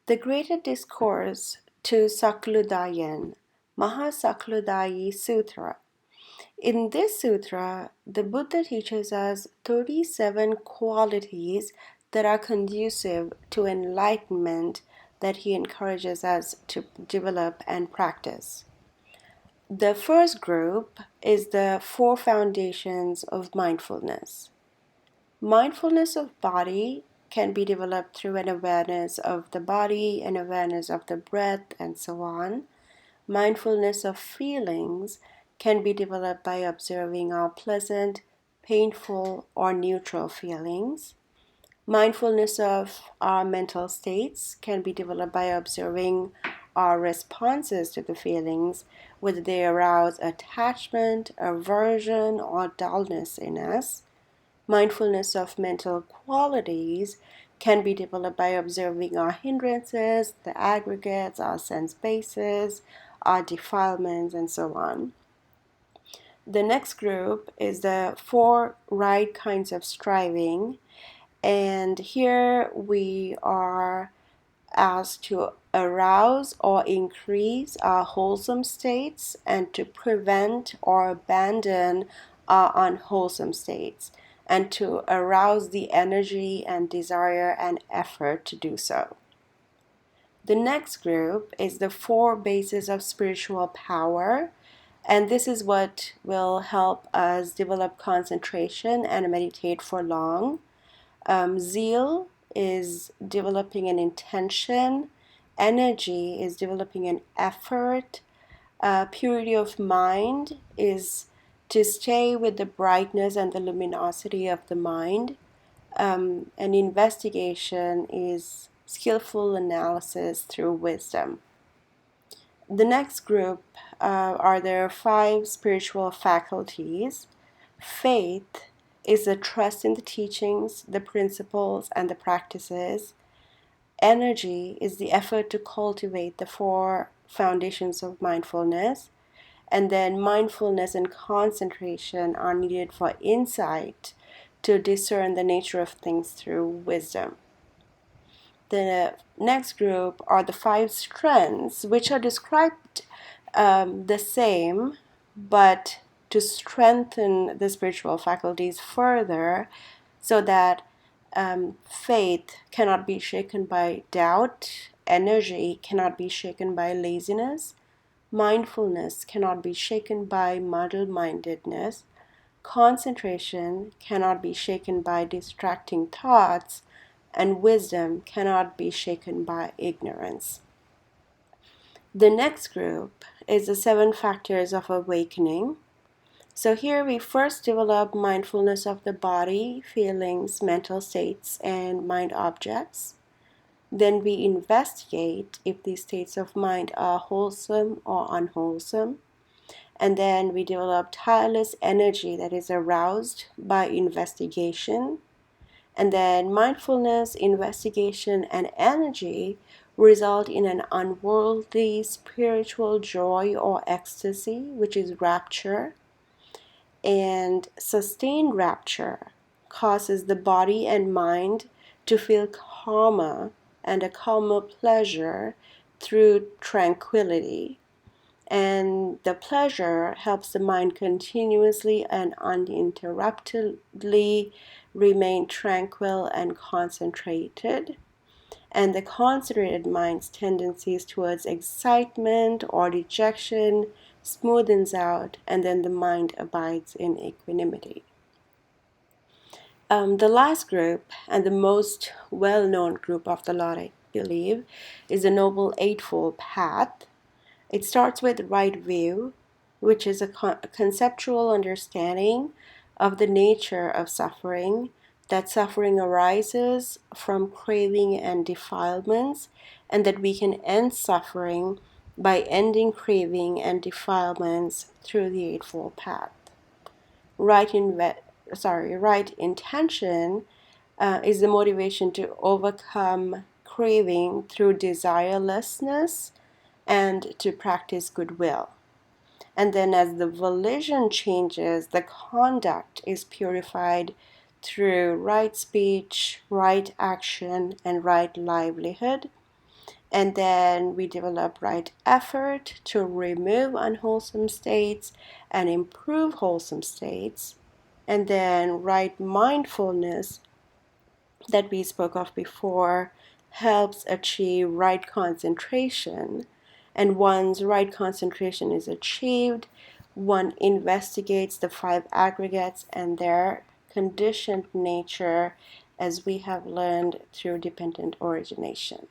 The greater discourse to Sakuludayan, Mahasakuludayi Sutra. In this sutra, the Buddha teaches us 37 qualities that are conducive to enlightenment that he encourages us to develop and practice. The first group is the four foundations of mindfulness. Mindfulness of body can be developed through an awareness of the body, an awareness of the breath, and so on. Mindfulness of feelings can be developed by observing our pleasant, painful, or neutral feelings. Mindfulness of our mental states can be developed by observing our responses to the feelings, whether they arouse attachment, aversion, or dullness in us. Mindfulness of mental qualities can be developed by observing our hindrances, the aggregates, our sense bases, our defilements, and so on. The next group is the four right kinds of striving, and here we are asked to arouse or increase our wholesome states and to prevent or abandon our unwholesome states, and to arouse the energy and desire and effort to do so. The next group is the four bases of spiritual power, and this is what will help us develop concentration and meditate for long. Zeal is developing an intention, energy is developing an effort, purity of mind is to stay with the brightness and the luminosity of the mind, and investigation is skillful analysis through wisdom. The next group are there five spiritual faculties. Faith is the trust in the teachings, the principles, and the practices. Energy is the effort to cultivate the four foundations of mindfulness. And then mindfulness and concentration are needed for insight to discern the nature of things through wisdom. The next group are the five strands, which are described the same, but to strengthen the spiritual faculties further, so that faith cannot be shaken by doubt, energy cannot be shaken by laziness, mindfulness cannot be shaken by muddle-mindedness, concentration cannot be shaken by distracting thoughts, and wisdom cannot be shaken by ignorance. The next group is the 7 factors of awakening. So here we first develop mindfulness of the body, feelings, mental states, and mind objects. Then we investigate if these states of mind are wholesome or unwholesome. And then we develop tireless energy that is aroused by investigation. And then mindfulness, investigation, and energy result in an unworldly spiritual joy or ecstasy, which is rapture. And sustained rapture causes the body and mind to feel calmer and a calmer pleasure through tranquility. And the pleasure helps the mind continuously and uninterruptedly remain tranquil and concentrated. And the concentrated mind's tendencies towards excitement or dejection smoothens out, and then the mind abides in equanimity. The last group, and the most well-known group of the lot, I believe, is the Noble Eightfold Path. It starts with right view, which is a conceptual understanding of the nature of suffering, that suffering arises from craving and defilements, and that we can end suffering by ending craving and defilements through the Eightfold Path. Right intention is the motivation to overcome craving through desirelessness and to practice goodwill. And then as the volition changes, the conduct is purified through right speech, right action, and right livelihood. And then we develop right effort to remove unwholesome states and improve wholesome states. And then right mindfulness that we spoke of before helps achieve right concentration. And once right concentration is achieved, one investigates the five aggregates and their conditioned nature, as we have learned through dependent origination.